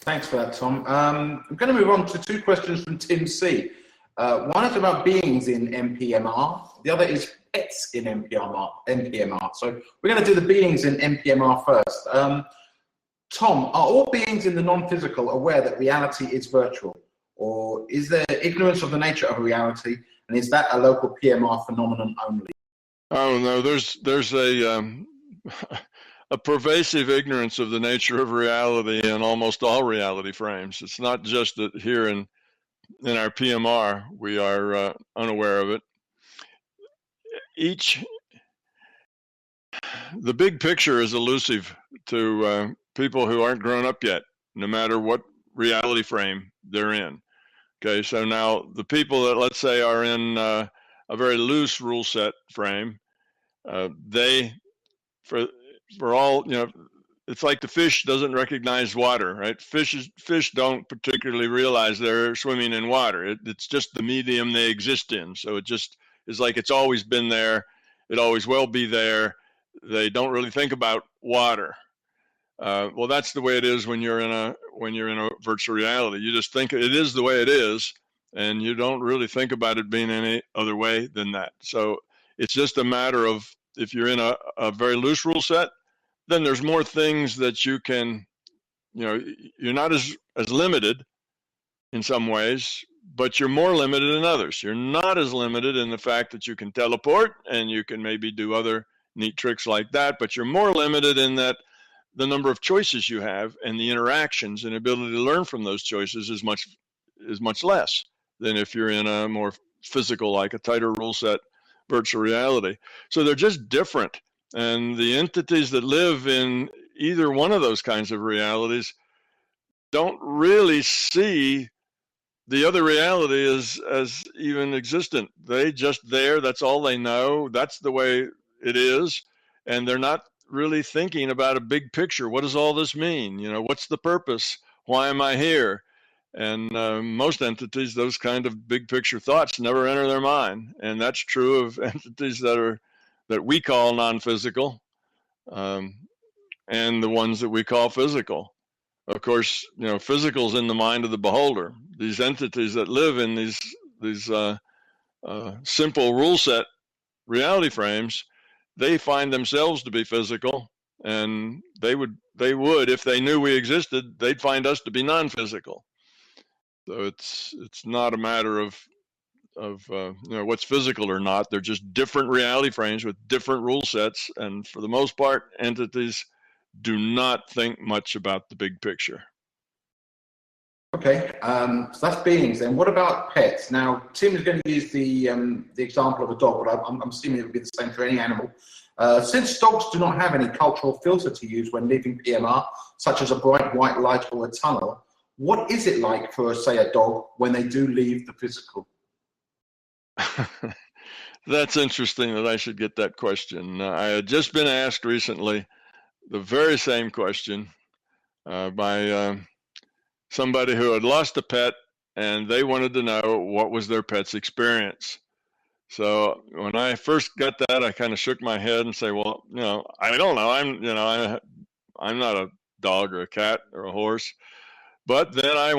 Thanks for that, Tom. I'm going to move on to two questions from Tim C. One is about beings in MPMR. The other is pets in MPMR. So we're going to do the beings in MPMR first. Tom, are all beings in the non-physical aware that reality is virtual? Or is there ignorance of the nature of reality? And is that a local PMR phenomenon only? Oh, no, there's a pervasive ignorance of the nature of reality in almost all reality frames. It's not just that here in our PMR we are unaware of it. The big picture is elusive to people who aren't grown up yet, no matter what reality frame they're in. Okay, so now the people that, let's say, are in a very loose rule set frame, for all, it's like the fish doesn't recognize water, right? Fish don't particularly realize they're swimming in water. It's just the medium they exist in. So it just is like it's always been there. It always will be there. They don't really think about water. Well, that's the way it is when you're in a virtual reality. You just think it is the way it is, and you don't really think about it being any other way than that. So it's just a matter of, if you're in a very loose rule set, then there's more things that you can, you're not as limited in some ways, but you're more limited in others. You're not as limited in the fact that you can teleport and you can maybe do other neat tricks like that, but you're more limited in that the number of choices you have and the interactions and ability to learn from those choices is much less than if you're in a more physical, like a tighter rule set virtual reality. So they're just different. And the entities that live in either one of those kinds of realities don't really see the other reality as even existent. They just there, that's all they know. That's the way it is. And they're not really thinking about a big picture. What does all this mean? What's the purpose? Why am I here? And most entities, those kind of big picture thoughts never enter their mind. And that's true of entities that we call non-physical, and the ones that we call physical. Of course, physical's in the mind of the beholder. These entities that live in these simple rule set reality frames, they find themselves to be physical, and they would, if they knew we existed, they'd find us to be non-physical. So it's not a matter of what's physical or not. They're just different reality frames with different rule sets, and for the most part, entities do not think much about the big picture. Okay, so that's beings. Then what about pets? Now, Tim is going to use the example of a dog, but I'm assuming it would be the same for any animal. Since dogs do not have any cultural filter to use when leaving PMR, such as a bright white light or a tunnel, what is it like for, say, a dog when they do leave the physical? That's interesting that I should get that question. I had just been asked recently the very same question by somebody who had lost a pet, and they wanted to know what was their pet's experience. So when I first got that, I kind of shook my head and say, well, I don't know. I'm not a dog or a cat or a horse. But then I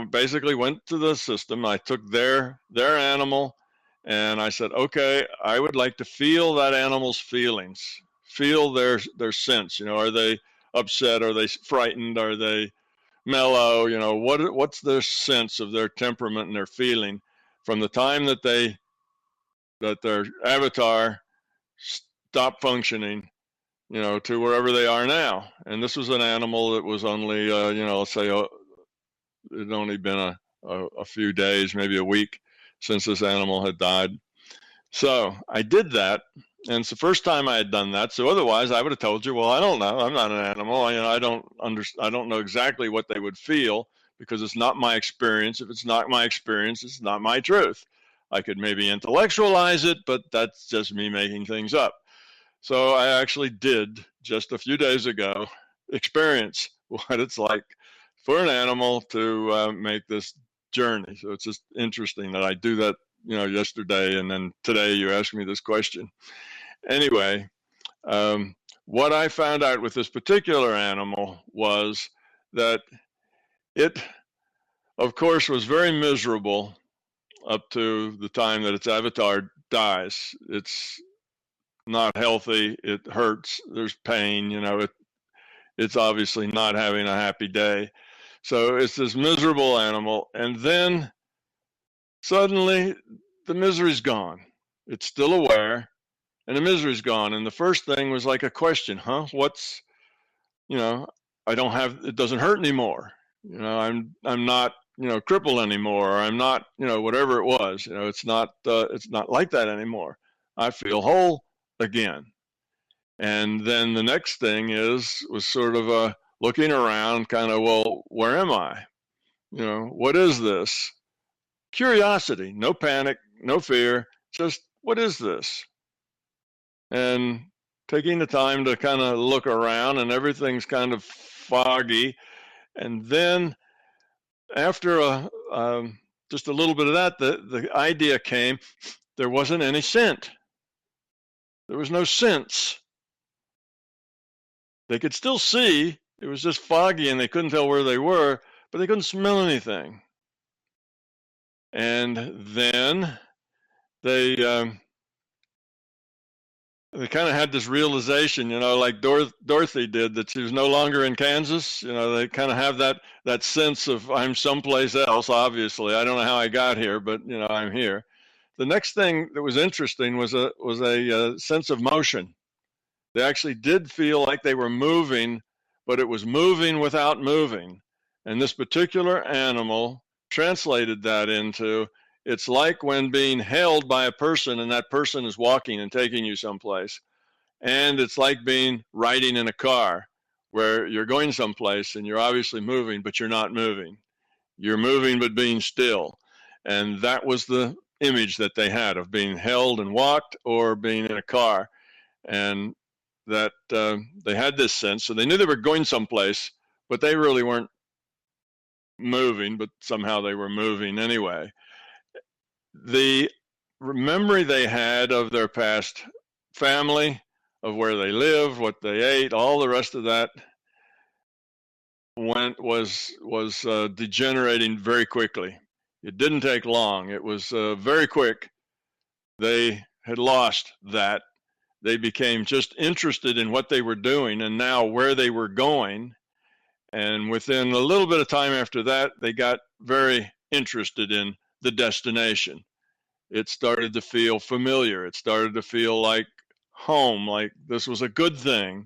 basically went to the system. I took their animal, and I said, okay, I would like to feel that animal's feelings, feel their sense. Are they upset? Are they frightened? Are they mellow? What's their sense of their temperament and their feeling from the time that their avatar stopped functioning, to wherever they are now. And this was an animal that was only, let's say it had only been a few days, maybe a week since this animal had died. So I did that, and it's the first time I had done that. So otherwise I would have told you, well, I don't know. I'm not an animal. I don't know exactly what they would feel, because it's not my experience. If it's not my experience, it's not my truth. I could maybe intellectualize it, but that's just me making things up. So I actually did, just a few days ago, experience what it's like for an animal to make this journey. So it's just interesting that I do that, yesterday, and then today you asked me this question. Anyway, what I found out with this particular animal was that it, of course, was very miserable up to the time that its avatar dies. It's not healthy. It hurts. There's pain. It's obviously not having a happy day. So it's this miserable animal. And then suddenly the misery's gone. It's still aware and the misery's gone. And the first thing was like a question, what's, I don't have, it doesn't hurt anymore. I'm not, crippled anymore, or I'm not, whatever it was, it's not like that anymore. I feel whole again. And then the next thing was sort of a looking around, kind of, well, where am I? What is this? Curiosity, no panic, no fear, just what is this? And taking the time to kind of look around, and everything's kind of foggy. And then after just a little bit of that, the idea came, there wasn't any scent. There was no sense. They could still see, it was just foggy and they couldn't tell where they were, but they couldn't smell anything. And then they kind of had this realization, like Dorothy did, that she was no longer in Kansas. They kind of have that sense of, I'm someplace else, obviously. I don't know how I got here, but, I'm here. The next thing that was interesting was a sense of motion. They actually did feel like they were moving, but it was moving without moving. And this particular animal translated that into, it's like when being held by a person and that person is walking and taking you someplace. And it's like riding in a car where you're going someplace and you're obviously moving, but you're not moving. You're moving, but being still. And that was the image that they had of being held and walked, or being in a car. And that they had this sense, so they knew they were going someplace, but they really weren't moving, but somehow they were moving anyway. The memory they had of their past family, of where they lived, what they ate, all the rest of that was degenerating very quickly. It didn't take long. It was very quick. They had lost that. They became just interested in what they were doing and now where they were going. And within a little bit of time after that, they got very interested in the destination. It started to feel familiar. It started to feel like home, like this was a good thing,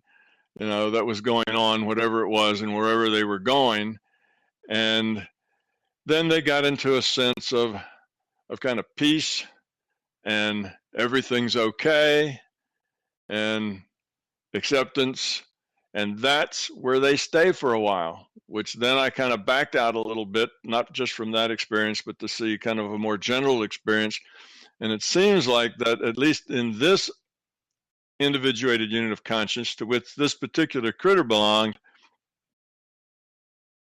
that was going on, whatever it was and wherever they were going. And then they got into a sense of kind of peace, and everything's okay, and acceptance. And that's where they stay for a while, which then I kind of backed out a little bit, not just from that experience, but to see kind of a more general experience. And it seems like that, at least in this individuated unit of conscience to which this particular critter belonged,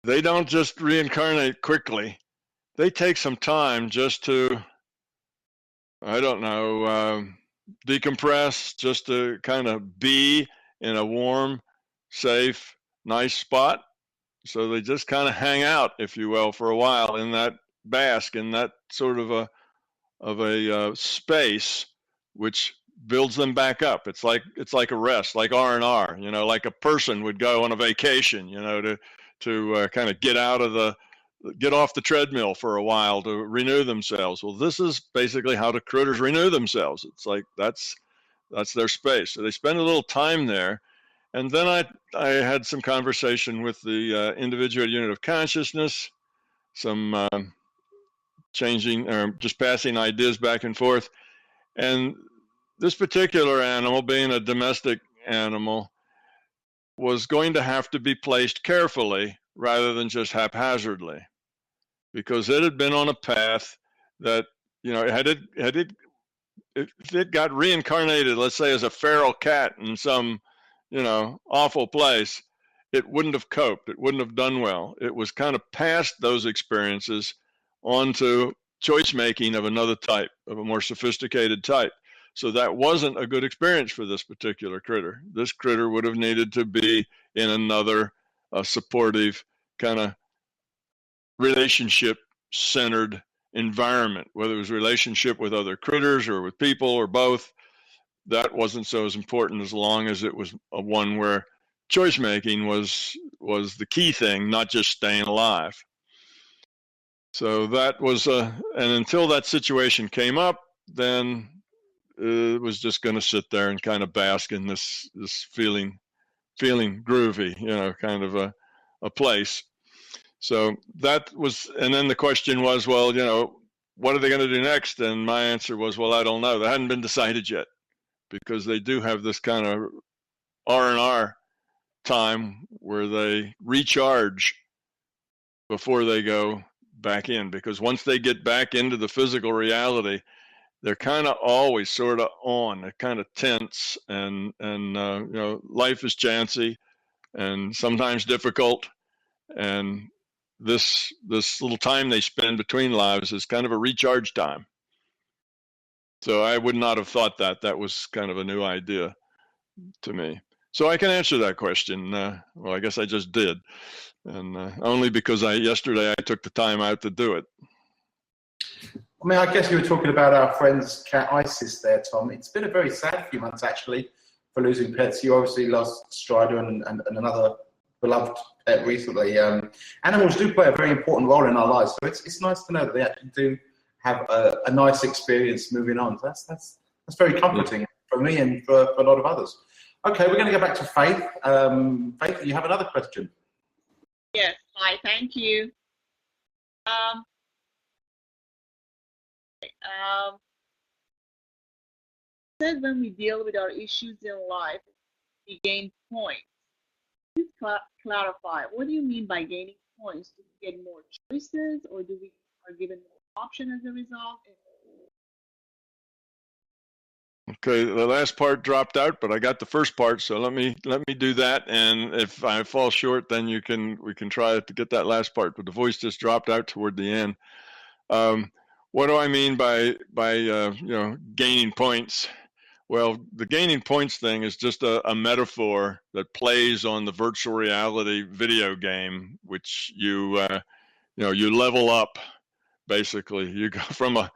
they don't just reincarnate quickly. They take some time just to, I don't know, decompress, just to kind of be in a warm, safe, nice spot. So they just kind of hang out, if you will, for a while in that bask, in that sort of a space, which builds them back up. It's like a rest, like R&R, like a person would go on a vacation, to kind of get off the treadmill for a while to renew themselves. Well, this is basically how the critters renew themselves. It's like that's their space. So they spend a little time there. And then I had some conversation with the individual unit of consciousness, some changing or just passing ideas back and forth. And this particular animal, being a domestic animal, was going to have to be placed carefully rather than just haphazardly, because it had been on a path that, if it got reincarnated, let's say as a feral cat in some, awful place, it wouldn't have coped. It wouldn't have done well. It was kind of past those experiences onto choice making of another type, of a more sophisticated type. So that wasn't a good experience for this particular critter. This critter would have needed to be in another supportive kind of relationship-centered environment, whether it was relationship with other critters or with people or both. That wasn't so as important as long as it was a one where choice making was the key thing, not just staying alive. So that was and until that situation came up, then it was just going to sit there and kind of bask in this feeling groovy, you know, kind of a place. So that was, and then the question was, well, you know, what are they going to do next? And my answer was, well, I don't know. That hadn't been decided yet, because they do have this kind of R&R time where they recharge before they go back in, because once they get back into the physical reality, they're kind of always sort of on. They're kind of tense, and you know, life is chancy and sometimes difficult, and this little time they spend between lives is kind of a recharge time. So I would not have thought that was kind of a new idea to me. So I can answer that question. Well, I guess I just did, and only because yesterday I took the time out to do it. I mean, I guess you were talking about our friend's cat Isis there, Tom. It's been a very sad few months, actually, for losing pets. You obviously lost Strider and another beloved pet recently. Animals do play a very important role in our lives, so it's nice to know that they actually do have a nice experience moving on. So that's very comforting for me and for a lot of others. Okay, we're going to go back to Faith. Faith, you have another question? Yes. Hi. Thank you. Says when we deal with our issues in life, we gain points. Please clarify. What do you mean by gaining points? Do we get more choices, or do we are given more option as a result? Okay, the last part dropped out, but I got the first part, so let me do that. And if I fall short, then we can try to get that last part. But the voice just dropped out toward the end. What do I mean by you know, gaining points? Well, the gaining points thing is just a metaphor that plays on the virtual reality video game, which you know, you level up. Basically, you go from a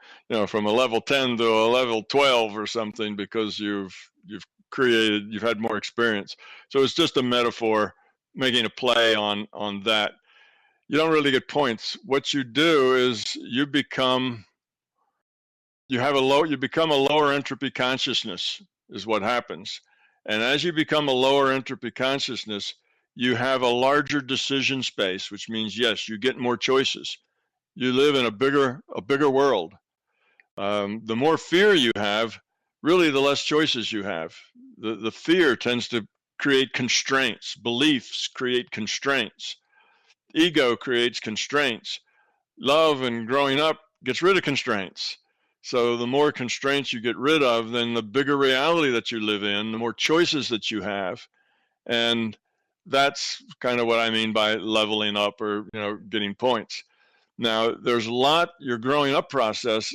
level 10 to a level 12 or something, because you've had more experience. So it's just a metaphor making a play on that. You don't really get points. What you do is you become a lower entropy consciousness is what happens. And as you become a lower entropy consciousness, you have a larger decision space, which means, yes, you get more choices. You live in a bigger world. The more fear you have, really the less choices you have. The fear tends to create constraints. Beliefs create constraints. Ego creates constraints. Love and growing up gets rid of constraints. So the more constraints you get rid of, then the bigger reality that you live in, the more choices that you have. And that's kind of what I mean by leveling up, or, you know, getting points. Now, there's a lot. Your growing up process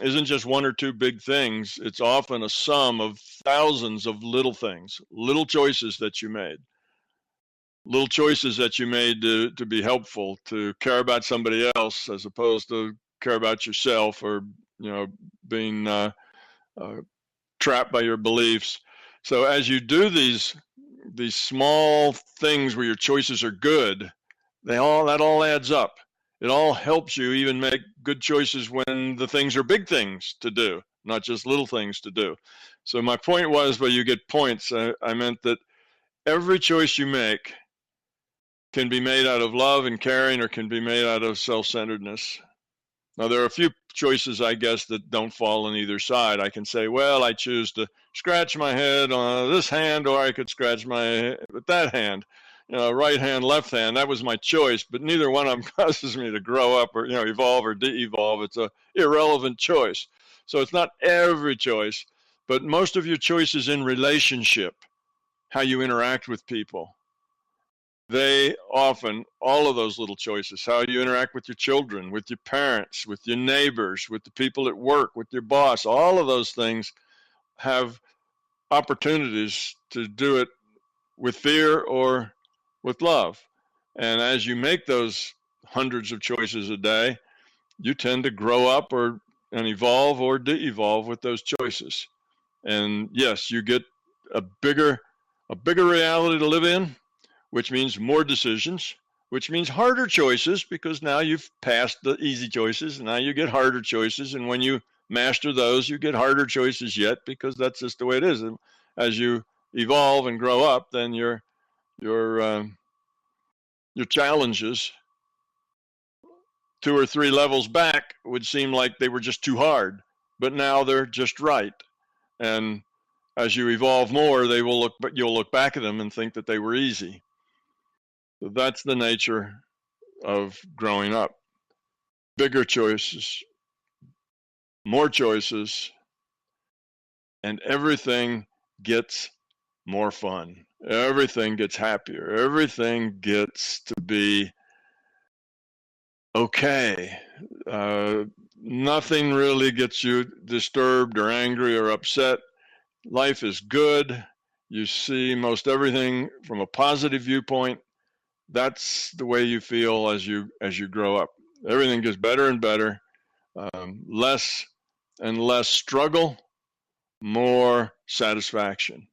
isn't just one or two big things. It's often a sum of thousands of little things, little choices that you made. Little choices that you made to be helpful, to care about somebody else as opposed to care about yourself, or, you know, being trapped by your beliefs. So as you do these small things where your choices are good, that all adds up. It all helps you even make good choices when the things are big things to do, not just little things to do. So my point was, well, you get points. I meant that every choice you make can be made out of love and caring, or can be made out of self-centeredness. Now, there are a few choices, I guess, that don't fall on either side. I can say, well, I choose to scratch my head on this hand, or I could scratch my head with that hand. You know, right hand, left hand, that was my choice, but neither one of them causes me to grow up, or, you know, evolve or de-evolve. It's a irrelevant choice. So it's not every choice, but most of your choices in relationship, how you interact with people, they often, all of those little choices, how you interact with your children, with your parents, with your neighbors, with the people at work, with your boss, all of those things have opportunities to do it with fear or with love. And as you make those hundreds of choices a day, you tend to grow up and evolve or de-evolve with those choices. And yes, you get a bigger reality to live in, which means more decisions, which means harder choices, because now you've passed the easy choices, and now you get harder choices. And when you master those, you get harder choices yet, because that's just the way it is. And as you evolve and grow up, then your challenges 2 or 3 levels back would seem like they were just too hard, but now they're just right. And as you evolve more, you'll look back at them and think that they were easy. So that's the nature of growing up. Bigger choices, more choices, and everything gets more fun. Everything gets happier. Everything gets to be okay. Nothing really gets you disturbed or angry or upset. Life is good. You see most everything from a positive viewpoint. That's the way you feel as you grow up. Everything gets better and better. Less and less struggle, more satisfaction.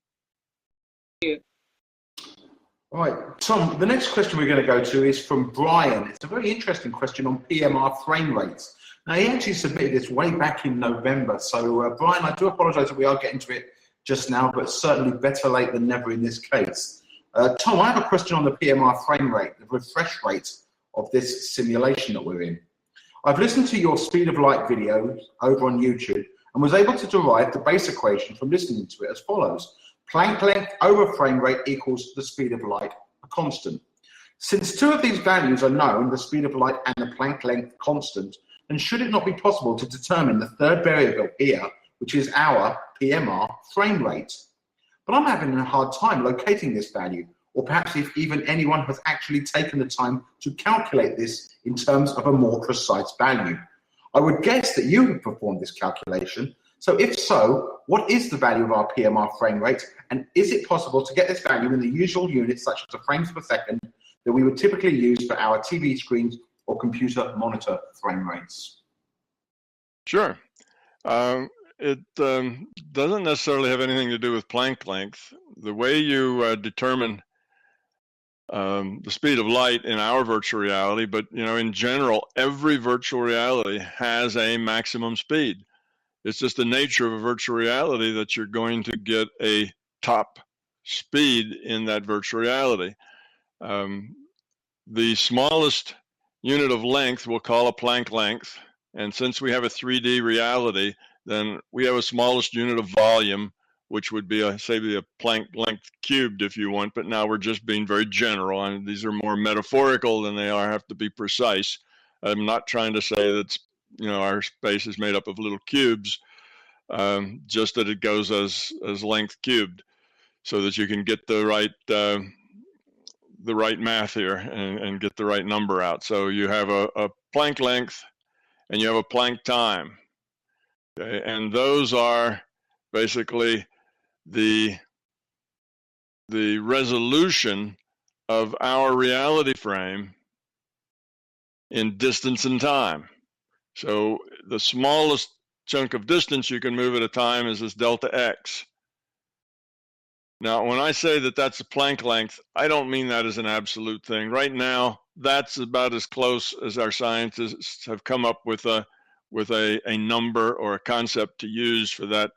All right, Tom, the next question we're going to go to is from Brian. It's a very interesting question on PMR frame rates. Now, he actually submitted this way back in November. So, Brian, I do apologize that we are getting to it just now, but certainly better late than never in this case. Tom, I have a question on the PMR frame rate, the refresh rate of this simulation that we're in. I've listened to your speed of light video over on YouTube and was able to derive the base equation from listening to it as follows. Planck length over frame rate equals the speed of light, a constant. Since 2 of these values are known, the speed of light and the Planck length constant, then should it not be possible to determine the third variable here, which is our PMR frame rate? But I'm having a hard time locating this value, or perhaps if even anyone has actually taken the time to calculate this in terms of a more precise value. I would guess that you have performed this calculation. So if so, what is the value of our PMR frame rate? And is it possible to get this value in the usual units, such as the frames per second, that we would typically use for our TV screens or computer monitor frame rates? Sure. It doesn't necessarily have anything to do with Planck length. The way you determine the speed of light in our virtual reality, but in general, every virtual reality has a maximum speed. It's just the nature of a virtual reality that you're going to get a top speed in that virtual reality. The smallest unit of length we'll call a Planck length, and since we have a 3D reality, then we have a smallest unit of volume, which would be a Planck length cubed if you want, but now we're just being very general, and these are more metaphorical than they have to be precise. I'm not trying to say that our space is made up of little cubes, just that it goes as length cubed, so that you can get the right math here and get the right number out. So you have a Planck length and you have a Planck time. Okay? And those are basically the resolution of our reality frame in distance and time. So the smallest chunk of distance you can move at a time is this delta x. Now, when I say that that's a Planck length, I don't mean that as an absolute thing. Right now, that's about as close as our scientists have come up with a number or a concept to use for that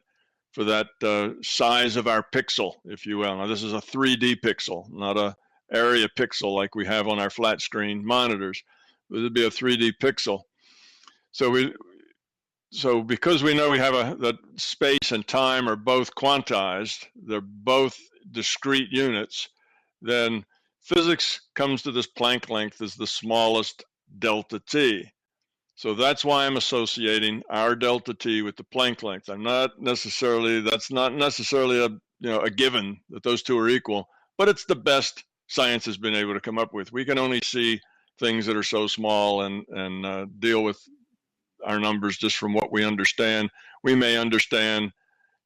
size of our pixel, if you will. Now, this is a 3D pixel, not a area pixel like we have on our flat screen monitors. This would be a 3D pixel. So because we know we have that space and time are both quantized, they're both discrete units, then physics comes to this Planck length as the smallest delta t. So that's why I'm associating our delta t with the Planck length. That's not necessarily a given that those two are equal, but it's the best science has been able to come up with. We can only see things that are so small and deal with our numbers just from what we understand. We may understand,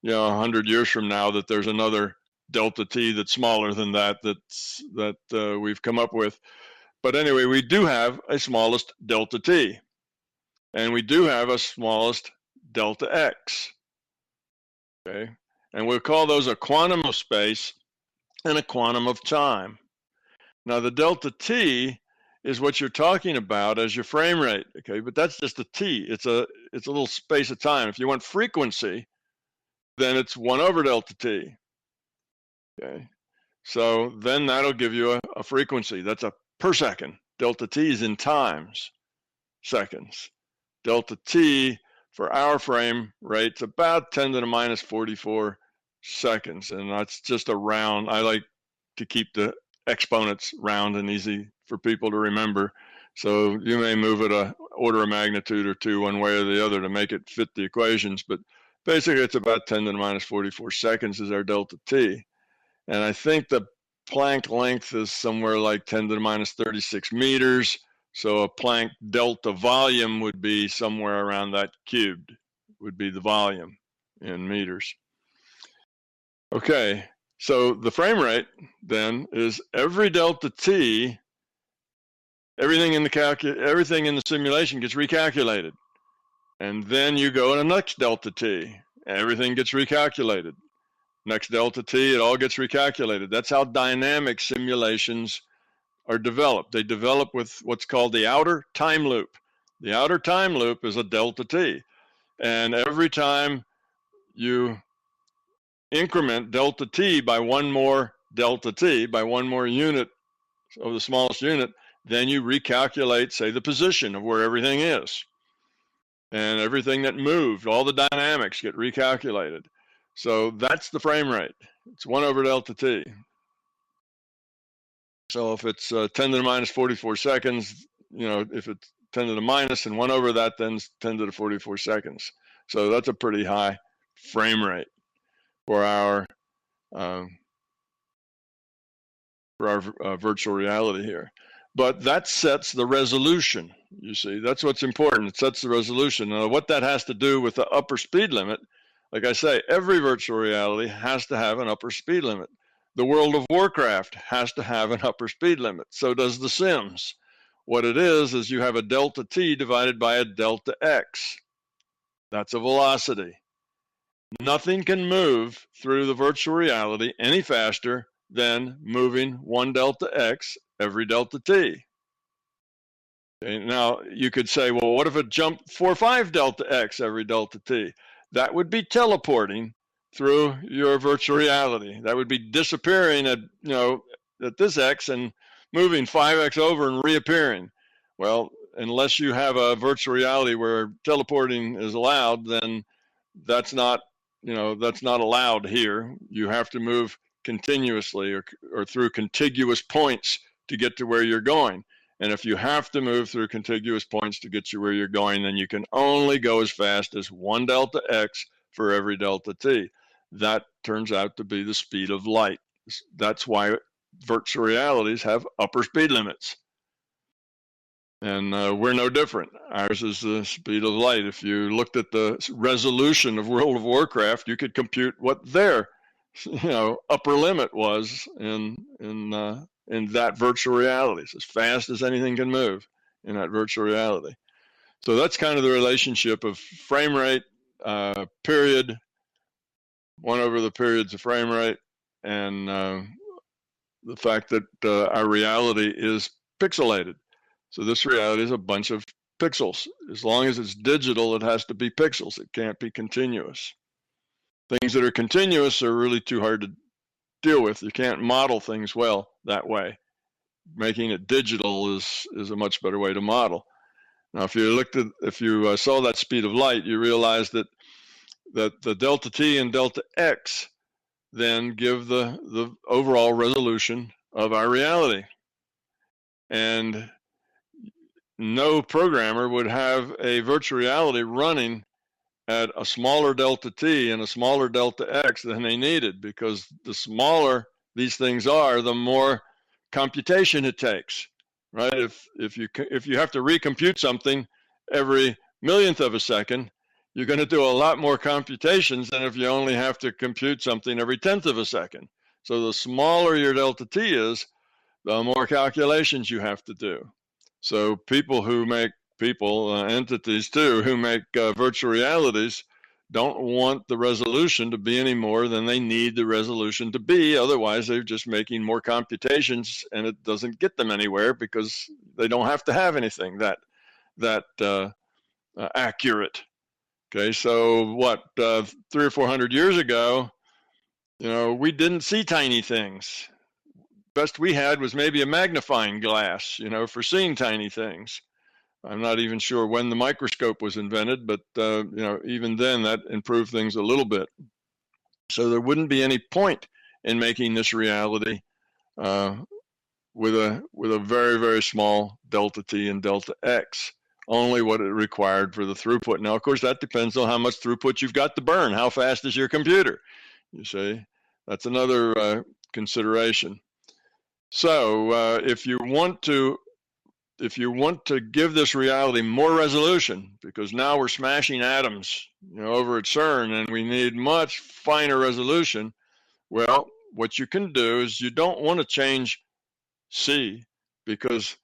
100 years from now that there's another delta t that's smaller than that we've come up with. But anyway, we do have a smallest delta t, and we do have a smallest delta x. Okay, and we'll call those a quantum of space and a quantum of time. Now the delta t is what you're talking about as your frame rate, okay? But that's just a t. It's a little space of time. If you want frequency, then it's 1 over delta t. Okay, so then that'll give you a frequency. That's a per second. Delta t is in times, seconds. Delta t for our frame rate's about 10 to the minus 44 seconds, and that's just a round. I like to keep the exponents round and easy for people to remember. So you may move it a order of magnitude or two one way or the other to make it fit the equations, but basically it's about 10 to the minus 44 seconds is our delta t. And I think the Planck length is somewhere like 10 to the minus 36 meters. So a Planck delta volume would be somewhere around that cubed, would be the volume in meters. Okay, so the frame rate then is every delta t, everything in the simulation gets recalculated. And then you go to the next delta t, everything gets recalculated. Next delta t, it all gets recalculated. That's how dynamic simulations are developed. They develop with what's called the outer time loop. The outer time loop is a delta t. And every time you increment delta t by one more delta t, by one more unit of the smallest unit, then you recalculate, say, the position of where everything is. And everything that moved, all the dynamics get recalculated. So that's the frame rate. It's 1 over delta t. So if it's 10 to the minus 44 seconds, you know, if it's 10 to the minus and 1 over that, then it's 10 to the 44 seconds. So that's a pretty high frame rate for our virtual reality here. But that sets the resolution, you see. That's what's important. It sets the resolution. Now, what that has to do with the upper speed limit, like I say, every virtual reality has to have an upper speed limit. The World of Warcraft has to have an upper speed limit. So does The Sims. What it is you have a delta t divided by a delta x. That's a velocity. Nothing can move through the virtual reality any faster than moving 1 delta x every delta t. Okay, now you could say, well, what if it jumped 4 or 5 delta x every delta t? That would be teleporting through your virtual reality. That would be disappearing at, you know, at this x and moving 5x over and reappearing. Well, unless you have a virtual reality where teleporting is allowed, then that's not, you know, that's not allowed here. You have to move continuously or through contiguous points to get to where you're going. And if you have to move through contiguous points to get you where you're going, then you can only go as fast as 1 delta x for every delta t. That turns out to be the speed of light. That's why virtual realities have upper speed limits. And we're no different. Ours is the speed of light. If you looked at the resolution of World of Warcraft, you could compute what their, you know, upper limit was in that virtual reality. It's as fast as anything can move in that virtual reality. So that's kind of the relationship of frame rate, period, 1 over the periods of frame rate, and the fact that our reality is pixelated. So this reality is a bunch of pixels. As long as it's digital, it has to be pixels. It can't be continuous. Things that are continuous are really too hard to deal with. You can't model things well that way. Making it digital is a much better way to model. Now, if you saw that speed of light, you realize that the delta t and delta x then give the overall resolution of our reality. And no programmer would have a virtual reality running at a smaller delta t and a smaller delta x than they needed, because the smaller these things are, the more computation it takes, right? If you have to recompute something every millionth of a second, you're going to do a lot more computations than if you only have to compute something every tenth of a second. So the smaller your delta t is, the more calculations you have to do. So entities too, who make virtual realities, don't want the resolution to be any more than they need the resolution to be. Otherwise, they're just making more computations, and it doesn't get them anywhere because they don't have to have anything that accurate. Okay, so what, 300 or 400 years ago, we didn't see tiny things. Best we had was maybe a magnifying glass, for seeing tiny things. I'm not even sure when the microscope was invented, but even then that improved things a little bit. So there wouldn't be any point in making this reality with a very, very small delta t and delta x, only what it required for the throughput. Now, of course, that depends on how much throughput you've got to burn. How fast is your computer? You see, that's another consideration. So if you want to give this reality more resolution, because now we're smashing atoms, over at CERN, and we need much finer resolution, well, what you can do is you don't want to change C, because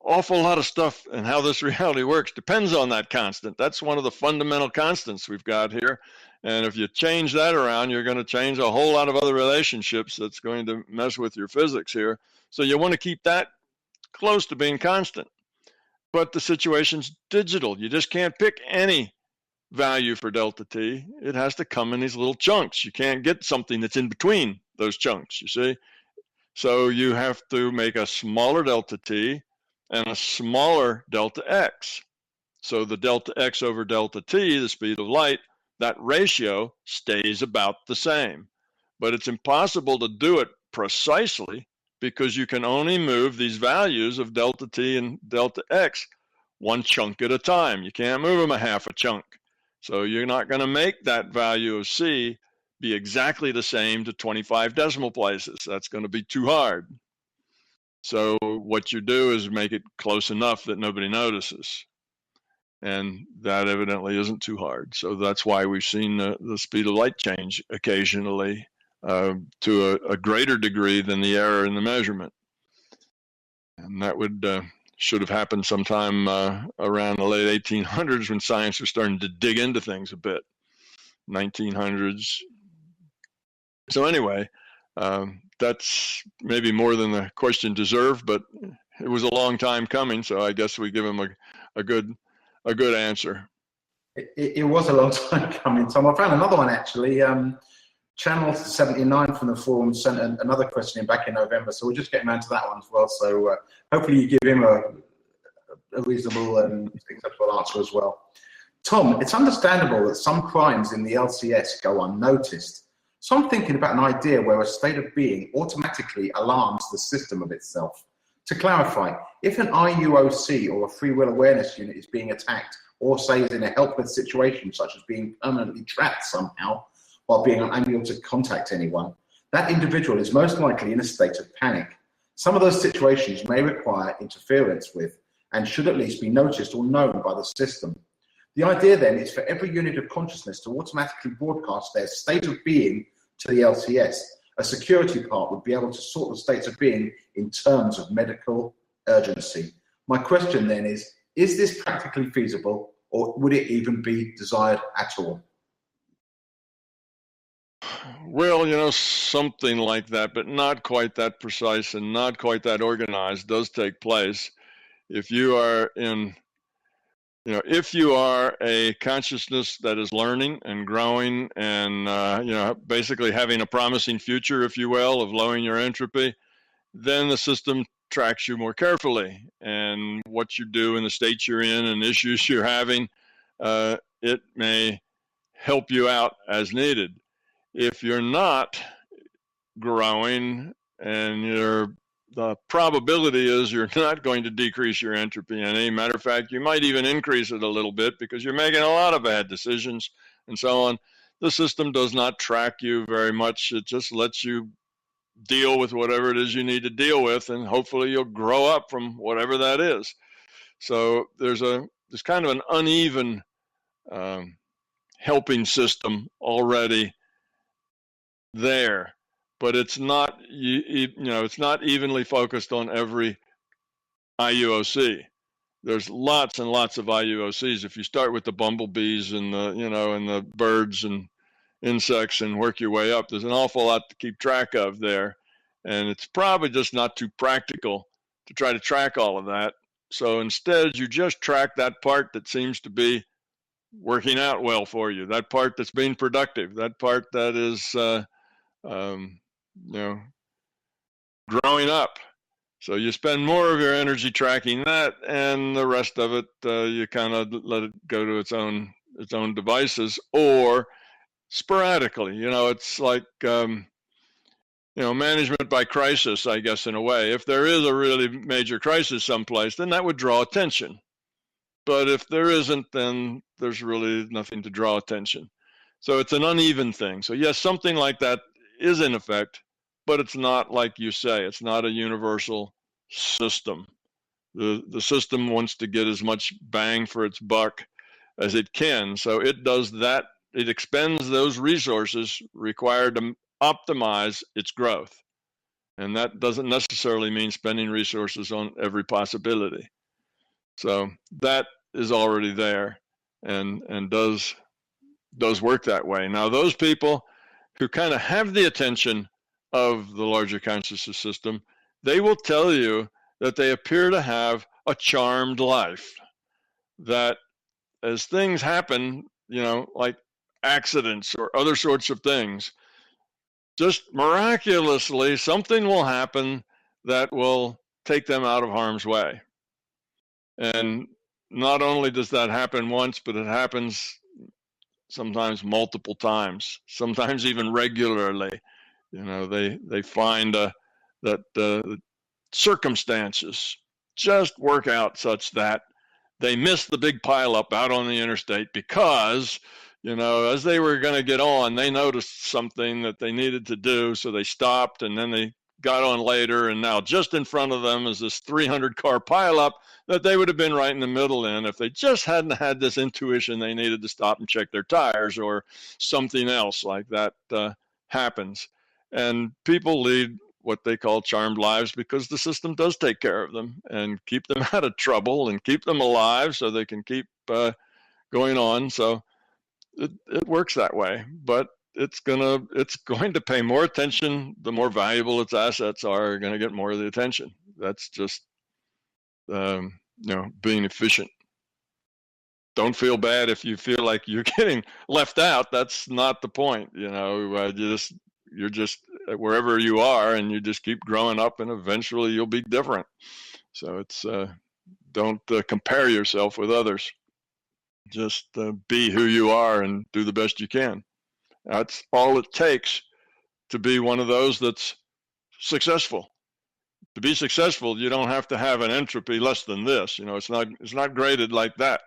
awful lot of stuff and how this reality works depends on that constant. That's one of the fundamental constants we've got here. And if you change that around, you're going to change a whole lot of other relationships that's going to mess with your physics here. So you want to keep that close to being constant. But the situation's digital. You just can't pick any value for delta t. It has to come in these little chunks. You can't get something that's in between those chunks, you see. So you have to make a smaller delta t and a smaller delta x. So the delta x over delta t, the speed of light, that ratio stays about the same. But it's impossible to do it precisely, because you can only move these values of delta t and delta x one chunk at a time. You can't move them a half a chunk. So you're not going to make that value of C be exactly the same to 25 decimal places. That's going to be too hard. So what you do is make it close enough that nobody notices. And that evidently isn't too hard. So that's why we've seen the speed of light change occasionally to a greater degree than the error in the measurement. And that should have happened sometime around the late 1800s, when science was starting to dig into things a bit. 1900s. So anyway, that's maybe more than the question deserved, but it was a long time coming, so I guess we give him a good answer. It was a long time coming, Tom. I found another one actually. Channel 79 from the forum sent another question in back in November, so we're just getting around to that one as well. So hopefully you give him a reasonable and acceptable answer as well. Tom, it's understandable that some crimes in the LCS go unnoticed. So I'm thinking about an idea where a state of being automatically alarms the system of itself. To clarify, if an IUOC or a free will awareness unit is being attacked, or say is in a helpless situation, such as being permanently trapped somehow while being unable to contact anyone, that individual is most likely in a state of panic. Some of those situations may require interference with, and should at least be noticed or known by the system. The idea then is for every unit of consciousness to automatically broadcast their state of being to the LCS. A security part would be able to sort the states of being in terms of medical urgency. My question then is this practically feasible, or would it even be desired at all? Well, something like that, but not quite that precise and not quite that organized, does take place. If you are if you are a consciousness that is learning and growing and, basically having a promising future, if you will, of lowering your entropy, then the system tracks you more carefully. And what you do in the state you're in and issues you're having, it may help you out as needed. If you're not growing and the probability is you're not going to decrease your entropy any. Matter of fact, you might even increase it a little bit because you're making a lot of bad decisions and so on. The system does not track you very much. It just lets you deal with whatever it is you need to deal with, and hopefully you'll grow up from whatever that is. So there's kind of an uneven helping system already there. but it's not, it's not evenly focused on every IUOC. There's lots and lots of IUOCs. If you start with the bumblebees and the birds and insects and work your way up, there's an awful lot to keep track of there. And it's probably just not too practical to try to track all of that. So instead, you just track that part that seems to be working out well for you, that part that's being productive, that part that is, growing up. So you spend more of your energy tracking that, and the rest of it, you kind of let it go to its own devices, or sporadically. It's like management by crisis, I guess, in a way. If there is a really major crisis someplace, then that would draw attention. But if there isn't, then there's really nothing to draw attention. So it's an uneven thing. So yes, something like that is in effect, but it's not like you say. It's not a universal system. The system wants to get as much bang for its buck as it can. So it does that. It expends those resources required to optimize its growth. And that doesn't necessarily mean spending resources on every possibility. So that is already there and does work that way. Now, those people who kind of have the attention of the larger consciousness system, they will tell you that they appear to have a charmed life, that as things happen, like accidents or other sorts of things, just miraculously something will happen that will take them out of harm's way. And not only does that happen once, but it happens sometimes multiple times, sometimes even regularly. They find that circumstances just work out such that they miss the big pileup out on the interstate because, as they were going to get on, they noticed something that they needed to do, so they stopped, and then they got on later, and now just in front of them is this 300-car pileup that they would have been right in the middle in if they just hadn't had this intuition they needed to stop and check their tires, or something else like that happens. And people lead what they call charmed lives because the system does take care of them and keep them out of trouble and keep them alive so they can keep going on. So it works that way, but it's going to pay more attention. The more valuable its assets are going to get more of the attention. That's just being efficient. Don't feel bad if you feel like you're getting left out. That's not the point. You're just wherever you are, and you just keep growing up, and eventually you'll be different. So it's don't compare yourself with others. Just be who you are and do the best you can. That's all it takes to be one of those that's successful. To be successful, you don't have to have an entropy less than this. It's not graded like that.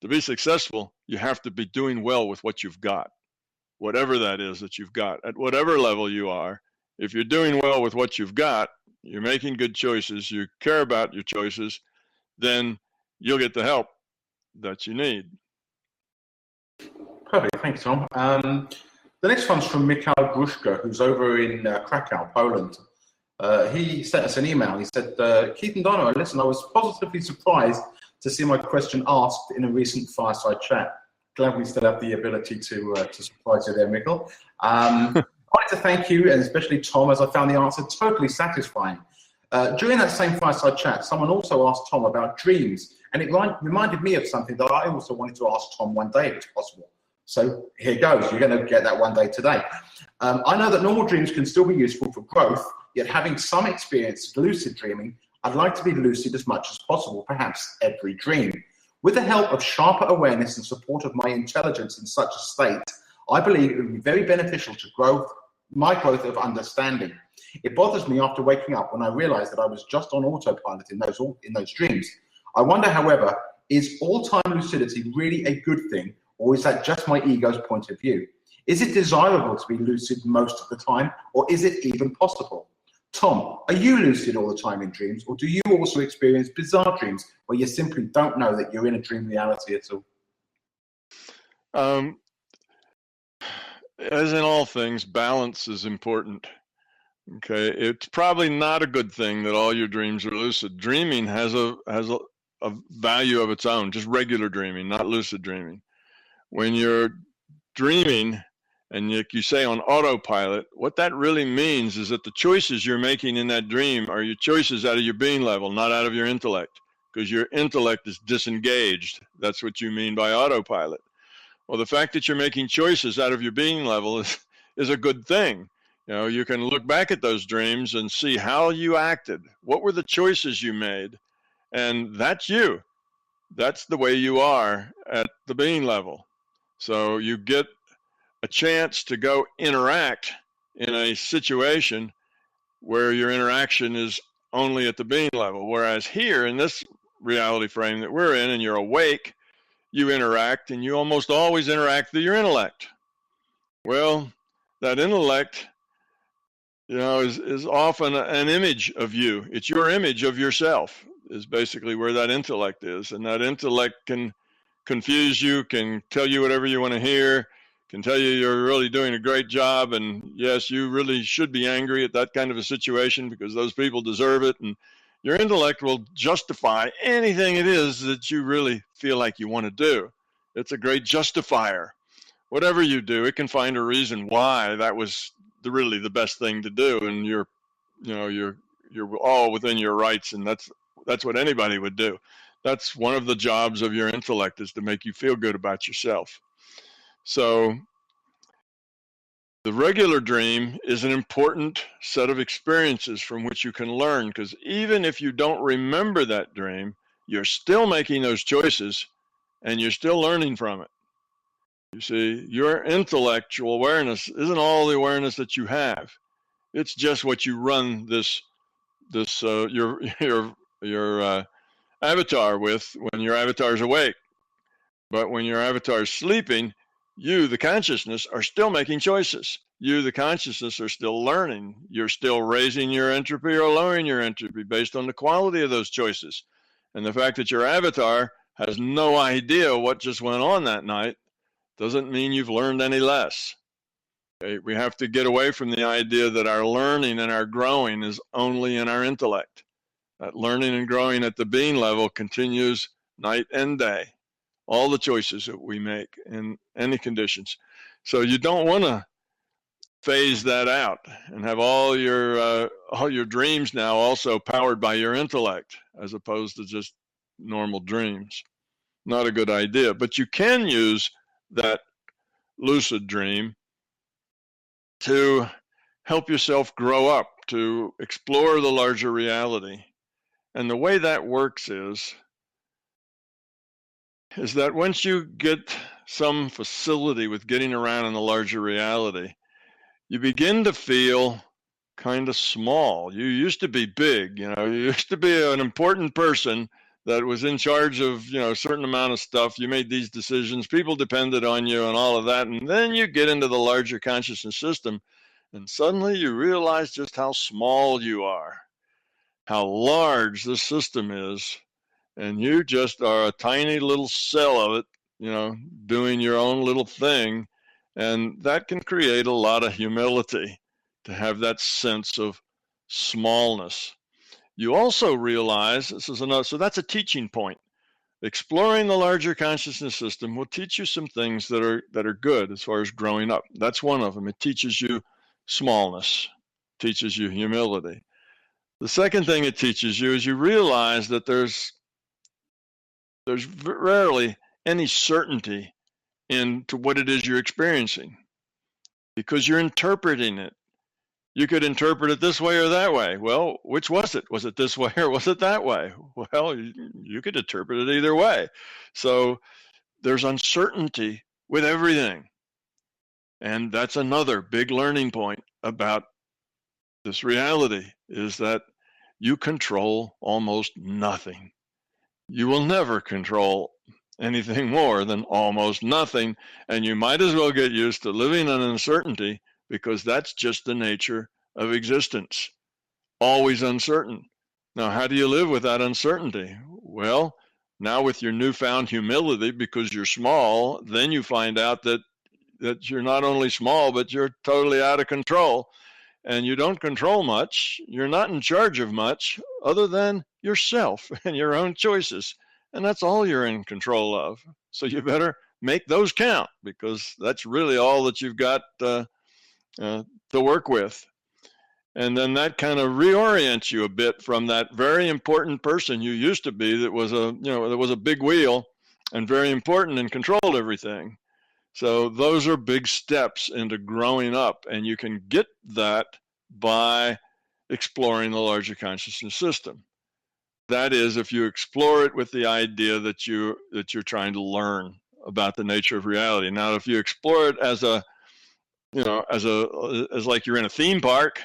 To be successful, you have to be doing well with what you've got, whatever that is that you've got, at whatever level you are. If you're doing well with what you've got, you're making good choices, you care about your choices, then you'll get the help that you need. Perfect, thanks, Tom. The next one's from Mikhail Gruszka, who's over in Krakow, Poland. He sent us an email. He said, Keith and Donna, listen, I was positively surprised to see my question asked in a recent Fireside chat. Glad we still have the ability to surprise you there, Mikhail. I wanted to thank you, and especially Tom, as I found the answer totally satisfying. During that same Fireside chat, someone also asked Tom about dreams, and it reminded me of something that I also wanted to ask Tom one day, if it's possible. So here goes. You're going to get that one day today. I know that normal dreams can still be useful for growth, yet having some experience of lucid dreaming, I'd like to be lucid as much as possible, perhaps every dream. With the help of sharper awareness and support of my intelligence in such a state, I believe it would be very beneficial to my growth of understanding. It bothers me after waking up when I realize that I was just on autopilot in those dreams. I wonder, however, is all-time lucidity really a good thing, or is that just my ego's point of view? Is it desirable to be lucid most of the time, or is it even possible? Tom, are you lucid all the time in dreams, or do you also experience bizarre dreams where you simply don't know that you're in a dream reality at all? As in all things, balance is important. Okay, it's probably not a good thing that all your dreams are lucid. Dreaming has a value of its own, just regular dreaming, not lucid dreaming. When you're dreaming and you say on autopilot, what that really means is that the choices you're making in that dream are your choices out of your being level, not out of your intellect, because your intellect is disengaged. That's what you mean by autopilot. Well, the fact that you're making choices out of your being level is a good thing. You know, you can look back at those dreams and see how you acted. What were the choices you made? And that's you. That's the way you are at the being level. So you get a chance to go interact in a situation where your interaction is only at the being level. Whereas here in this reality frame that we're in and you're awake, you interact and you almost always interact through your intellect. Well, that intellect, you know, is often an image of you. It's your image of yourself is basically where that intellect is. And that intellect can confuse you, can tell you whatever you want to hear, can tell you you're really doing a great job. And yes, you really should be angry at that kind of a situation because those people deserve it. And your intellect will justify anything it is that you really feel like you want to do. It's a great justifier. Whatever you do, it can find a reason why that was really the best thing to do, and you're all within your rights, and that's what anybody would do. That's one of the jobs of your intellect, is to make you feel good about yourself. So the regular dream is an important set of experiences from which you can learn, because even if you don't remember that dream, you're still making those choices and you're still learning from it. You see, your intellectual awareness isn't all the awareness that you have. It's just what you run your avatar with when your avatar is awake. But when your avatar is sleeping, you, the consciousness, are still making choices. You, the consciousness, are still learning. You're still raising your entropy or lowering your entropy based on the quality of those choices. And the fact that your avatar has no idea what just went on that night doesn't mean you've learned any less. Okay? We have to get away from the idea that our learning and our growing is only in our intellect. That learning and growing at the being level continues night and day. All the choices that we make in any conditions. So you don't want to phase that out and have all your dreams now also powered by your intellect as opposed to just normal dreams. Not a good idea, but you can use that lucid dream to help yourself grow up, to explore the larger reality. And the way that works is that once you get some facility with getting around in the larger reality, you begin to feel kind of small. You used to be big, you used to be an important person that was in charge of, a certain amount of stuff. You made these decisions, people depended on you and all of that. And then you get into the larger consciousness system and suddenly you realize just how small you are, how large this system is. And you just are a tiny little cell of it, doing your own little thing. And that can create a lot of humility, to have that sense of smallness. You also realize, so that's a teaching point. Exploring the larger consciousness system will teach you some things that are good as far as growing up. That's one of them. It teaches you smallness, teaches you humility. The second thing it teaches you is you realize that there's rarely any certainty into what it is you're experiencing, because you're interpreting it. You could interpret it this way or that way. Well, which was it? Was it this way or was it that way? Well, you could interpret it either way. So there's uncertainty with everything. And that's another big learning point about this reality, is that you control almost nothing. You will never control anything more than almost nothing. And you might as well get used to living in uncertainty, because that's just the nature of existence, always uncertain. Now, how do you live with that uncertainty? Well, now with your newfound humility, because you're small, then you find out that you're not only small, but you're totally out of control. and you don't control much. You're not in charge of much other than yourself and your own choices. And that's all you're in control of. So you better make those count, because that's really all that you've got to work with. And then that kind of reorients you a bit from that very important person you used to be that was a big wheel and very important and controlled everything. So those are big steps into growing up, and you can get that by exploring the larger consciousness system. That is, if you explore it with the idea that you're trying to learn about the nature of reality. Now, if you explore it as like you're in a theme park,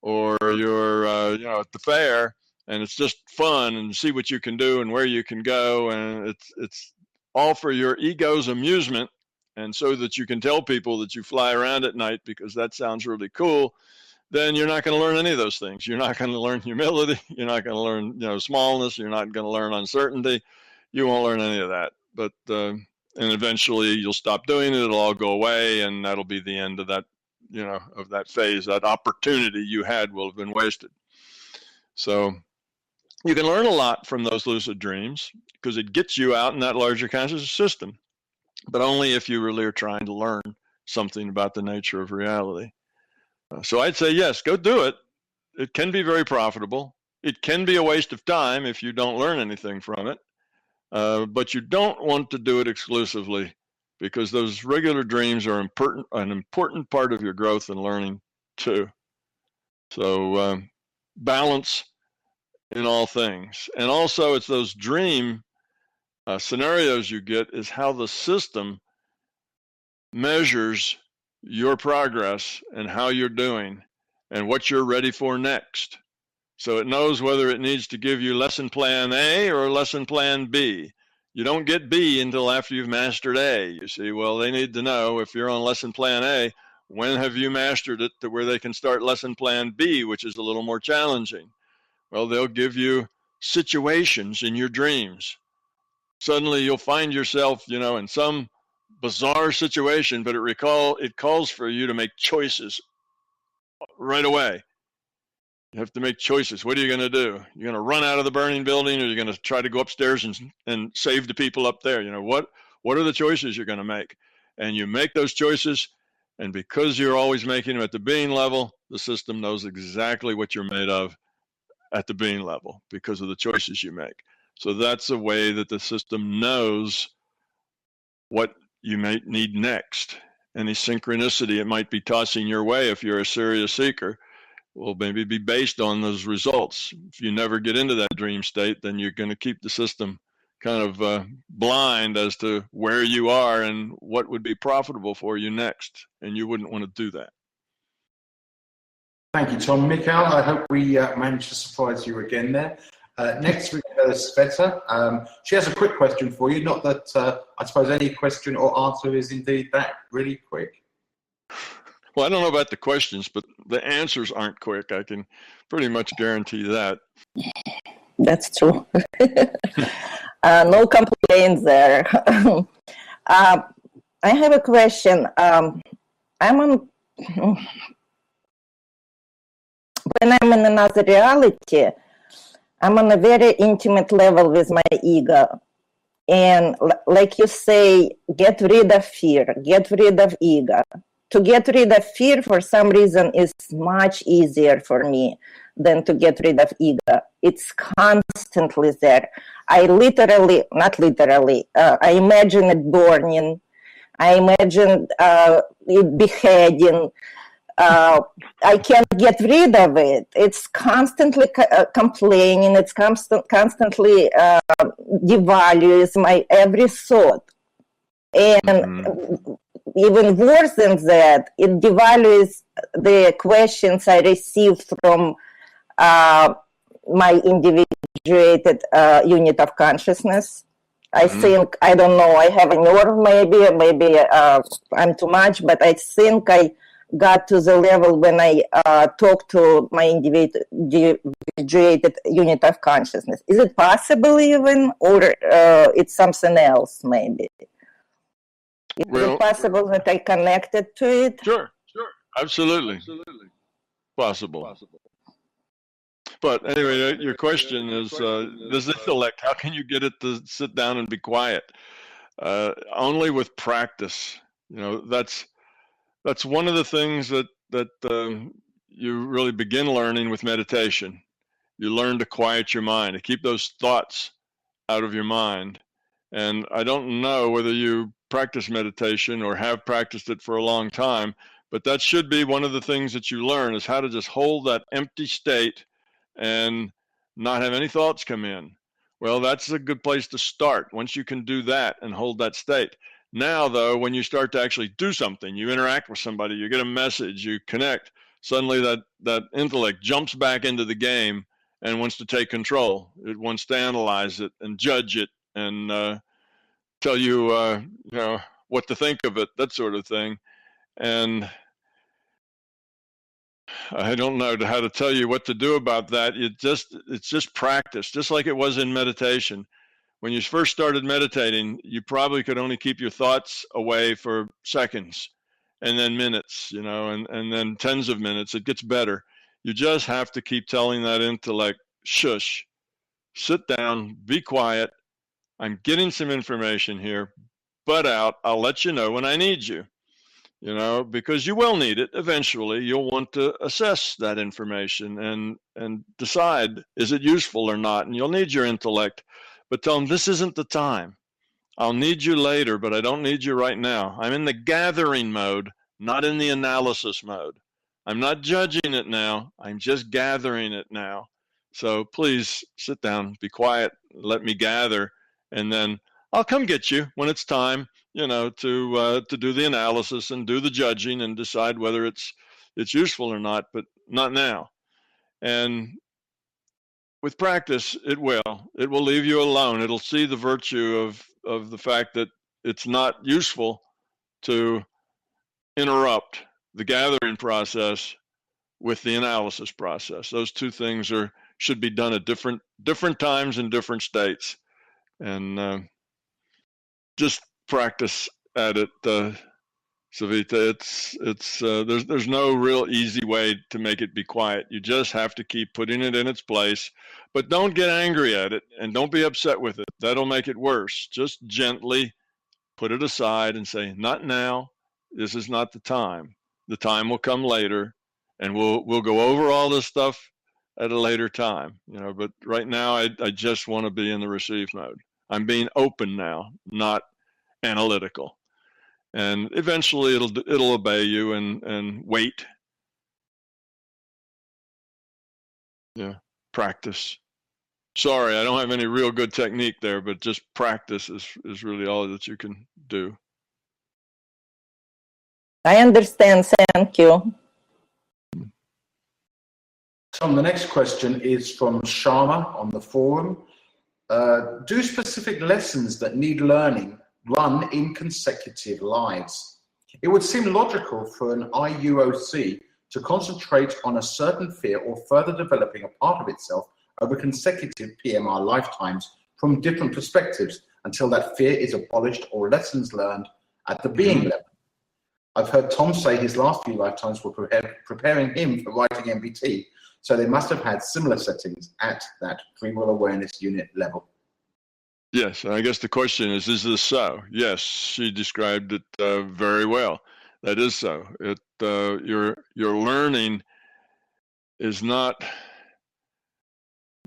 or you're at the fair, and it's just fun and see what you can do and where you can go, and it's all for your ego's amusement, and so that you can tell people that you fly around at night because that sounds really cool, then you're not going to learn any of those things. You're not going to learn humility. You're not going to learn smallness. You're not going to learn uncertainty. You won't learn any of that. But and eventually you'll stop doing it. It'll all go away, and that'll be the end of that. Of that phase. That opportunity you had will have been wasted. So you can learn a lot from those lucid dreams, because it gets you out in that larger consciousness system, but only if you really are trying to learn something about the nature of reality. So I'd say, yes, go do it. It can be very profitable. It can be a waste of time if you don't learn anything from it, but you don't want to do it exclusively, because those regular dreams are an important part of your growth and learning too. So balance in all things. And also, it's those dream scenarios you get is how the system measures your progress and how you're doing and what you're ready for next. So it knows whether it needs to give you lesson plan A or lesson plan B. You don't get B until after you've mastered A. You see, well, they need to know, if you're on lesson plan A, when have you mastered it to where they can start lesson plan B, which is a little more challenging. Well, they'll give you situations in your dreams. Suddenly you'll find yourself, in some bizarre situation, but it calls for you to make choices right away. You have to make choices. What are you going to do? You're going to run out of the burning building, or you're going to try to go upstairs and save the people up there? What are the choices you're going to make? And you make those choices, and because you're always making them at the being level, the system knows exactly what you're made of at the being level because of the choices you make. So that's a way that the system knows what you might need next. Any synchronicity it might be tossing your way, if you're a serious seeker, will maybe be based on those results. If you never get into that dream state, then you're going to keep the system kind of blind as to where you are and what would be profitable for you next. And you wouldn't want to do that. Thank you, Tom. Mikael, I hope we managed to surprise you again there. Next, we go to Sveta. She has a quick question for you. Not that I suppose any question or answer is indeed that really quick. Well, I don't know about the questions, but the answers aren't quick. I can pretty much guarantee that. That's true. No complaints there. I have a question. When I'm in another reality, I'm on a very intimate level with my ego. And like you say, get rid of fear, get rid of ego. To get rid of fear, for some reason, is much easier for me than to get rid of ego. It's constantly there. I imagine it burning. I imagine it beheading. I can't get rid of it. It's constantly complaining. It's constantly devalues my every thought. And even worse than that, it devalues the questions I receive from my individuated unit of consciousness. I think, I don't know, I have a nerve maybe I'm too much, but I think I got to the level when I talk to my individuated unit of consciousness. Is it possible even, or it's something else maybe? Is it possible that I connected to it? Sure, absolutely. possible. But anyway, your question is, this intellect, how can you get it to sit down and be quiet? Only with practice. You know, that's one of the things that you really begin learning with meditation. You learn to quiet your mind, to keep those thoughts out of your mind. And I don't know whether you practice meditation or have practiced it for a long time, but that should be one of the things that you learn, is how to just hold that empty state and not have any thoughts come in. Well, that's a good place to start. Once you can do that and hold that state. Now, though, when you start to actually do something, you interact with somebody, you get a message, you connect, suddenly that intellect jumps back into the game and wants to take control. It wants to analyze it and judge it and tell you, you know, what to think of it, that sort of thing. And I don't know how to tell you what to do about that. It's just practice, just like it was in meditation. When you first started meditating, you probably could only keep your thoughts away for seconds and then minutes, you know, and then tens of minutes. It gets better. You just have to keep telling that intellect, shush, sit down, be quiet. I'm getting some information here, butt out. I'll let you know when I need you. You know, because you will need it eventually. You'll want to assess that information and decide, is it useful or not? And you'll need your intellect, but tell them, this isn't the time. I'll need you later, but I don't need you right now. I'm in the gathering mode, not in the analysis mode. I'm not judging it now. I'm just gathering it now. So please sit down, be quiet, let me gather, and then I'll come get you when it's time, you know, to do the analysis and do the judging and decide whether it's useful or not, but not now. And with practice, it will leave you alone. It'll see the virtue of the fact that it's not useful to interrupt the gathering process with the analysis process. Those two things should be done at different times in different states. And just practice at it, Savita. There's no real easy way to make it be quiet. You just have to keep putting it in its place, but don't get angry at it and don't be upset with it. That'll make it worse. Just gently put it aside and say, not now. This is not the time. The time will come later, and we'll go over all this stuff at a later time. You know, but right now I just want to be in the receive mode. I'm being open now, not analytical, and eventually it'll obey you and wait. Yeah, practice. Sorry, I don't have any real good technique there, but just practice is really all that you can do. I understand. Thank you. Tom, the next question is from Sharma on the forum. Do specific lessons that need learning run in consecutive lives? It would seem logical for an IUOC to concentrate on a certain fear or further developing a part of itself over consecutive PMR lifetimes from different perspectives until that fear is abolished or lessons learned at the being level. I've heard Tom say his last few lifetimes were preparing him for writing MBT, so they must have had similar settings at that free will awareness unit level. Yes, I guess the question is this so? Yes, she described it very well. That is so. Your learning is not,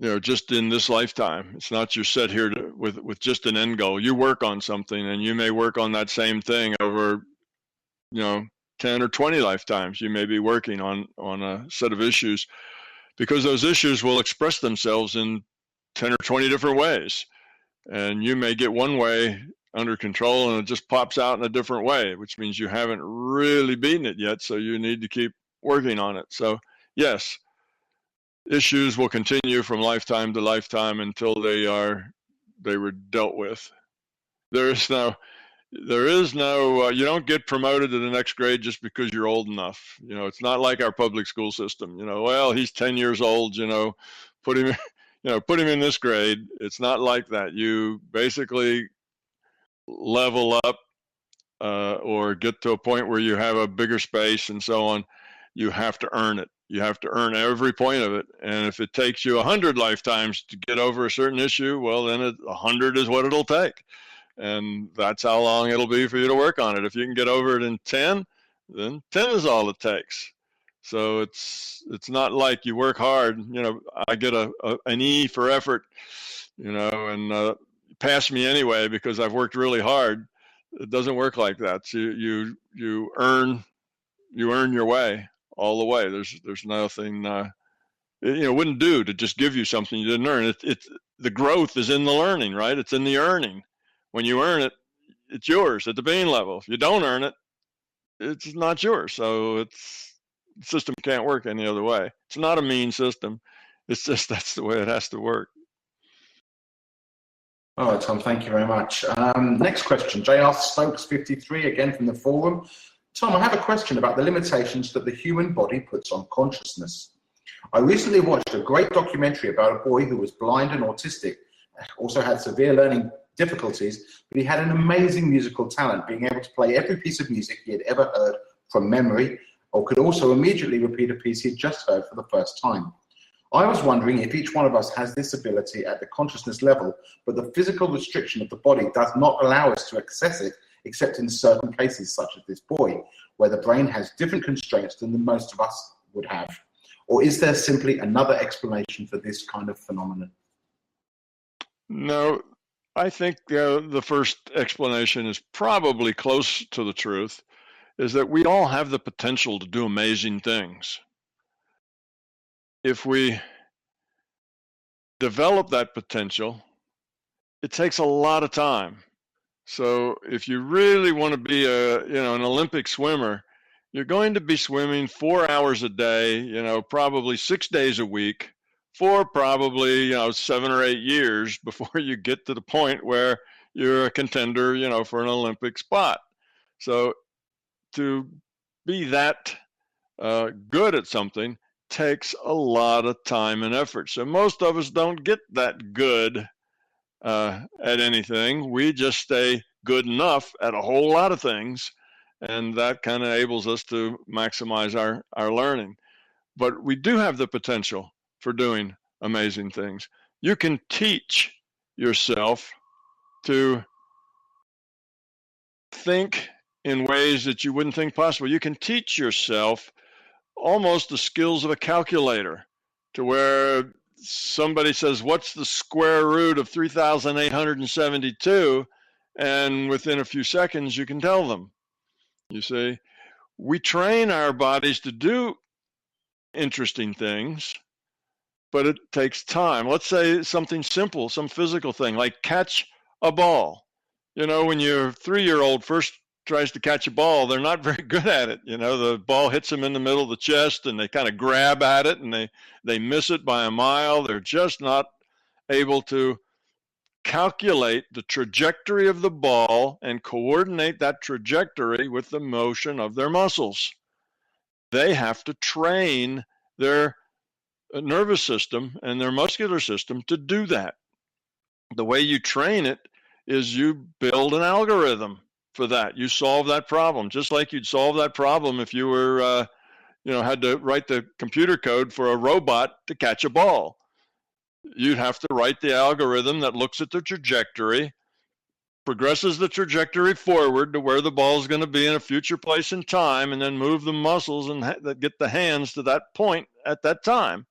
you know, just in this lifetime. It's not you're set here with just an end goal. You work on something, and you may work on that same thing over, you know, 10 or 20 lifetimes. You may be working on a set of issues, because those issues will express themselves in 10 or 20 different ways. And you may get one way under control and it just pops out in a different way, which means you haven't really beaten it yet. So you need to keep working on it. So yes, issues will continue from lifetime to lifetime until they were dealt with. There is no, you don't get promoted to the next grade just because you're old enough. You know, it's not like our public school system. You know, well, he's 10 years old, you know, put him in this grade. It's not like that. You basically level up or get to a point where you have a bigger space and so on. you have to earn it. You have to earn every point of it. And if it takes you 100 lifetimes to get over a certain issue, well, then 100 is what it'll take. And that's how long it'll be for you to work on it. If you can get over it in 10, then 10 is all it takes. So it's not like you work hard. You know, I get an E for effort, you know, and pass me anyway because I've worked really hard. It doesn't work like that. So you earn your way all the way. There's nothing it wouldn't do to just give you something you didn't earn. It's the growth is in the learning, right? It's in the earning. When you earn it, it's yours at the being level. If you don't earn it, it's not yours. So the system can't work any other way. It's not a mean system. It's just that's the way it has to work. All right, Tom, thank you very much. Next question, J.R. Stokes 53, again from the forum. Tom, I have a question about the limitations that the human body puts on consciousness. I recently watched a great documentary about a boy who was blind and autistic, also had severe learning difficulties, but he had an amazing musical talent, being able to play every piece of music he had ever heard from memory, or could also immediately repeat a piece he'd just heard for the first time. I was wondering if each one of us has this ability at the consciousness level, but the physical restriction of the body does not allow us to access it, except in certain cases, such as this boy, where the brain has different constraints than the most of us would have. Or is there simply another explanation for this kind of phenomenon? No, I think the first explanation is probably close to the truth, is that we all have the potential to do amazing things. If we develop that potential, it takes a lot of time. So if you really want to be an Olympic swimmer, you're going to be swimming 4 hours a day, probably 6 days a week for probably, 7 or 8 years before you get to the point where you're a contender, for an Olympic spot. So to be that good at something takes a lot of time and effort. So most of us don't get that good at anything. We just stay good enough at a whole lot of things, and that kind of enables us to maximize our learning. But we do have the potential for doing amazing things. You can teach yourself to think in ways that you wouldn't think possible. You can teach yourself almost the skills of a calculator, to where somebody says, what's the square root of 3,872? And within a few seconds, you can tell them. You see, we train our bodies to do interesting things, but it takes time. Let's say something simple, some physical thing, like catch a ball. When your 3-year-old first tries to catch a ball, they're not very good at it. The ball hits them in the middle of the chest and they kind of grab at it and they miss it by a mile. They're just not able to calculate the trajectory of the ball and coordinate that trajectory with the motion of their muscles. They have to train their nervous system and their muscular system to do that. The way you train it is you build an algorithm for that. You solve that problem, just like you'd solve that problem if you were, had to write the computer code for a robot to catch a ball. You'd have to write the algorithm that looks at the trajectory, progresses the trajectory forward to where the ball is going to be in a future place and time, and then move the muscles and that get the hands to that point at that time.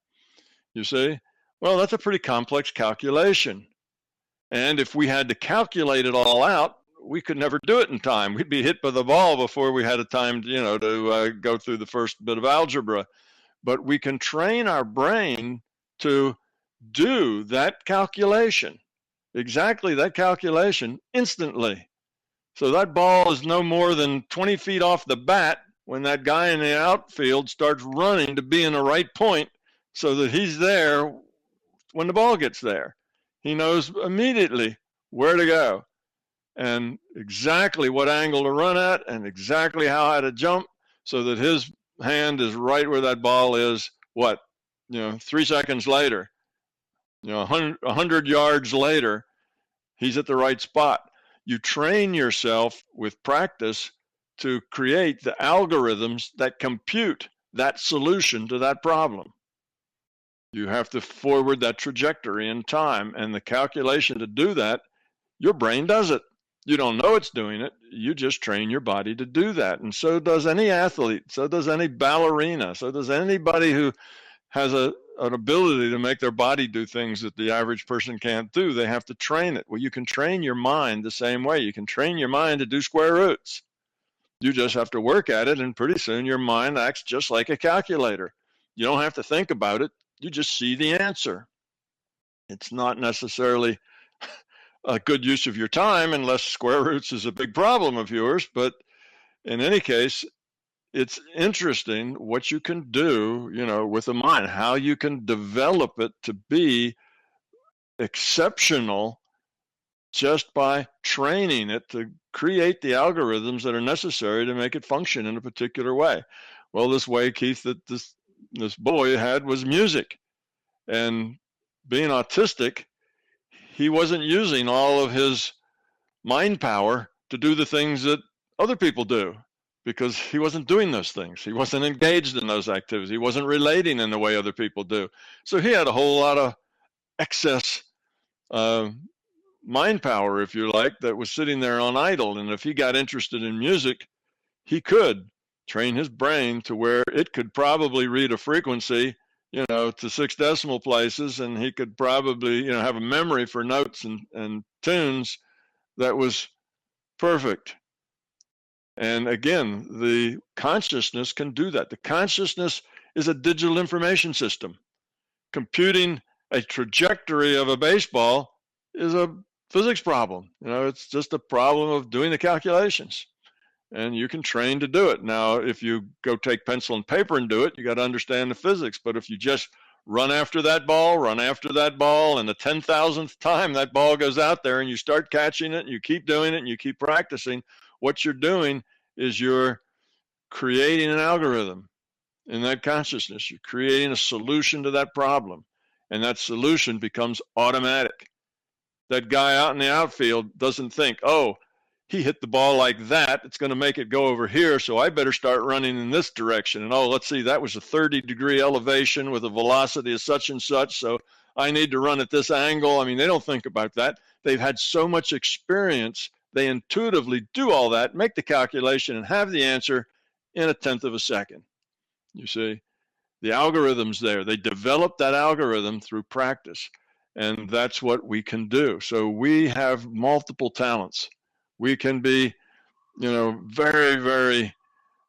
You see? Well, that's a pretty complex calculation. And if we had to calculate it all out, we could never do it in time. We'd be hit by the ball before we had a time, to go through the first bit of algebra. But we can train our brain to do that calculation, exactly that calculation, instantly. So that ball is no more than 20 feet off the bat when that guy in the outfield starts running to be in the right point so that he's there when the ball gets there. He knows immediately where to go and exactly what angle to run at and exactly how high to jump so that his hand is right where that ball is, 3 seconds later, 100 yards later, he's at the right spot. You train yourself with practice to create the algorithms that compute that solution to that problem. You have to forward that trajectory in time, and the calculation to do that, your brain does it. You don't know it's doing it. You just train your body to do that. And so does any athlete. So does any ballerina. So does anybody who has an ability to make their body do things that the average person can't do. They have to train it. Well, you can train your mind the same way. You can train your mind to do square roots. You just have to work at it, and pretty soon your mind acts just like a calculator. You don't have to think about it. You just see the answer. It's not necessarily a good use of your time unless square roots is a big problem of yours. But in any case, it's interesting what you can do, with the mind, how you can develop it to be exceptional just by training it to create the algorithms that are necessary to make it function in a particular way. Well, this way, Keith, that this boy had was music. And being autistic, he wasn't using all of his mind power to do the things that other people do, because he wasn't doing those things. He wasn't engaged in those activities. He wasn't relating in the way other people do. So he had a whole lot of excess mind power, if you like, that was sitting there on idle. And if he got interested in music, he could train his brain to where it could probably read a frequency, to 6 decimal places, and he could probably, have a memory for notes and tunes that was perfect. And again, the consciousness can do that. The consciousness is a digital information system. Computing a trajectory of a baseball is a physics problem. It's just a problem of doing the calculations. And you can train to do it. Now, if you go take pencil and paper and do it, you got to understand the physics. But if you just run after that ball, and the 10,000th time that ball goes out there and you start catching it, and you keep doing it, and you keep practicing, what you're doing is you're creating an algorithm in that consciousness. You're creating a solution to that problem. And that solution becomes automatic. That guy out in the outfield doesn't think, oh, he hit the ball like that, it's going to make it go over here, so I better start running in this direction. And oh, let's see, that was a 30-degree elevation with a velocity of such and such, so I need to run at this angle. I mean, they don't think about that. They've had so much experience, they intuitively do all that, make the calculation, and have the answer in 1/10 of a second. You see, the algorithm's there. They develop that algorithm through practice, and that's what we can do. So we have multiple talents. We can be, very, very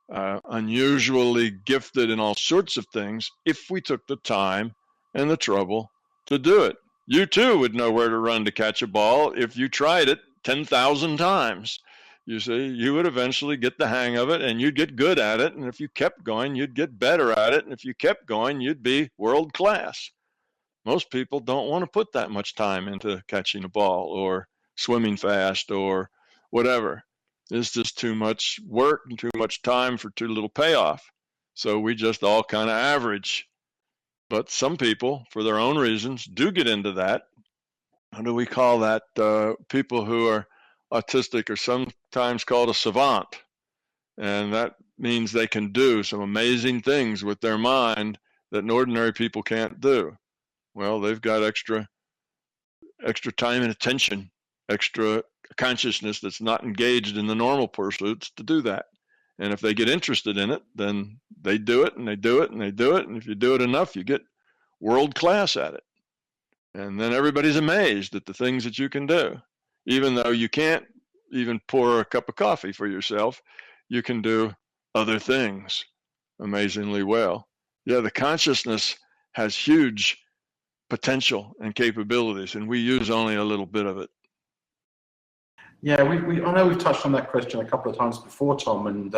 unusually gifted in all sorts of things if we took the time and the trouble to do it. You too would know where to run to catch a ball if you tried it 10,000 times. You see, you would eventually get the hang of it, and you'd get good at it. And if you kept going, you'd get better at it. And if you kept going, you'd be world class. Most people don't want to put that much time into catching a ball or swimming fast or whatever. It's just too much work and too much time for too little payoff. So we just all kind of average. But some people, for their own reasons, do get into that. How do we call that? People who are autistic are sometimes called a savant. And that means they can do some amazing things with their mind that ordinary people can't do. Well, they've got extra time and attention, extra consciousness that's not engaged in the normal pursuits to do that. And if they get interested in it, then they do it and they do it and they do it. And if you do it enough, you get world class at it. And then everybody's amazed at the things that you can do. Even though you can't even pour a cup of coffee for yourself, you can do other things amazingly well. Yeah, the consciousness has huge potential and capabilities, and we use only a little bit of it. Yeah, I know we've touched on that question a couple of times before, Tom, and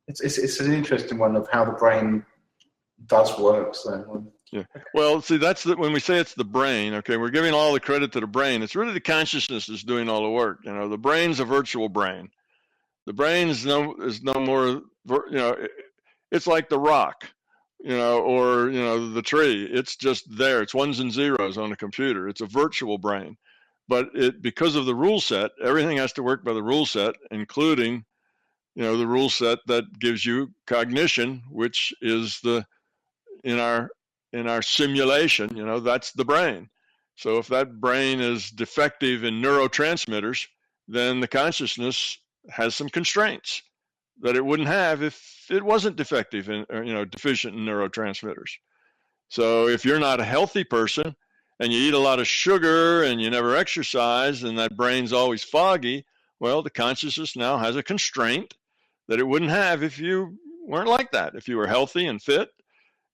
it's an interesting one of how the brain does work. So yeah, well, see, that's when we say it's the brain. Okay, we're giving all the credit to the brain. It's really the consciousness that's doing all the work. The brain's a virtual brain. The brain is no more. It's like the rock, or the tree. It's just there. It's ones and zeros on a computer. It's a virtual brain. But because of the rule set, everything has to work by the rule set, including, the rule set that gives you cognition, which is in our simulation, that's the brain. So if that brain is defective in neurotransmitters, then the consciousness has some constraints that it wouldn't have if it wasn't defective in, or, deficient in neurotransmitters. So if you're not a healthy person and you eat a lot of sugar and you never exercise and that brain's always foggy, well, the consciousness now has a constraint that it wouldn't have if you weren't like that. If you were healthy and fit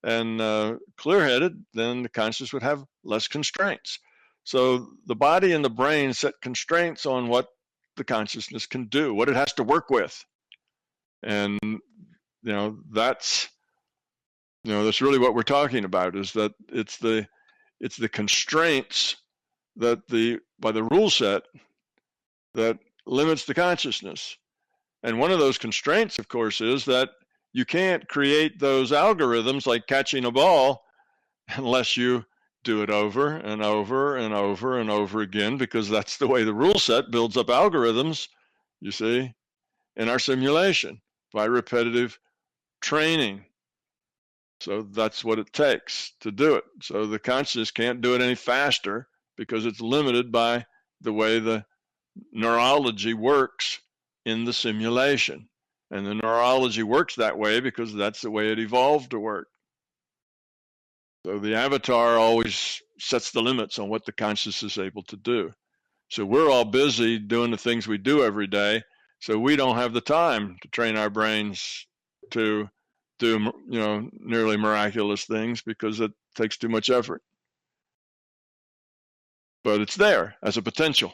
and clear-headed, then the consciousness would have less constraints. So the body and the brain set constraints on what the consciousness can do, what it has to work with. And, that's really what we're talking about, is that it's the constraints that by the rule set that limits the consciousness. And one of those constraints, of course, is that you can't create those algorithms like catching a ball unless you do it over and over and over and over again, because that's the way the rule set builds up algorithms, you see, in our simulation, by repetitive training. So that's what it takes to do it. So the consciousness can't do it any faster because it's limited by the way the neurology works in the simulation. And the neurology works that way because that's the way it evolved to work. So the avatar always sets the limits on what the consciousness is able to do. So we're all busy doing the things we do every day, so we don't have the time to train our brains to do, nearly miraculous things, because it takes too much effort. But it's there as a potential.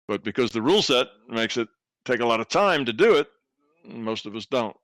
But because the rule set makes it take a lot of time to do it, most of us don't.